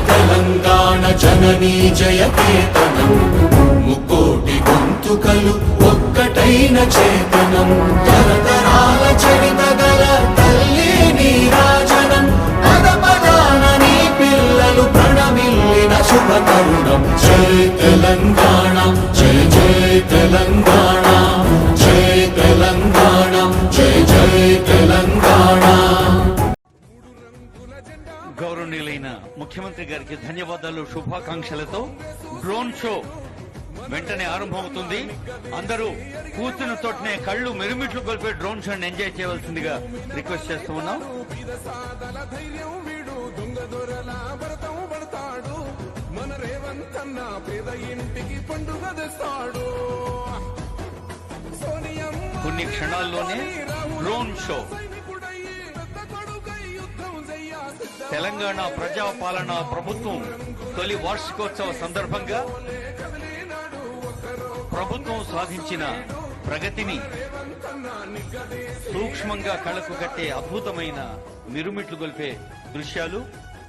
తెలంగాణ జననీ జయకేతనం ముకోటి గొంతుకలు ఒక్కటైన చేతనం తరతరాల చరిత గల తల్లి నీరాజనం పద పదాన నీ పిల్లలు ప్రణమిల్లిన శుభ తరుణం జై తెలంగాణ జై జై తెలంగాణ జై తెలంగాణ జై జై తెలంగాణ. గౌరవనీయులైన ముఖ్యమంత్రి గారికి ధన్యవాదాలు, శుభాకాంక్షలతో డ్రోన్ షో వెంటనే ఆరంభమవుతుంది. అందరూ కూర్చున్న చోటనే కళ్ళు మెరుమిట్లు కొలిపే డ్రోన్ షోని ఎంజాయ్ చేయవలసిందిగా రిక్వెస్ట్ చేస్తూ ఉన్నాం. మన రేవంతన్న పేద ఇంటికి పండుగ తెస్తాడు. కొన్ని క్షణాల్లోనే డ్రోన్ షో. తెలంగాణ ప్రజాపాలన ప్రభుత్వం తొలి వార్షికోత్సవ సందర్భంగా ప్రభుత్వం సాధించిన ప్రగతిని సూక్ష్మంగా కళకు కట్టే అద్భుతమైన మిరుమిట్లు గొల్పే దృశ్యాలు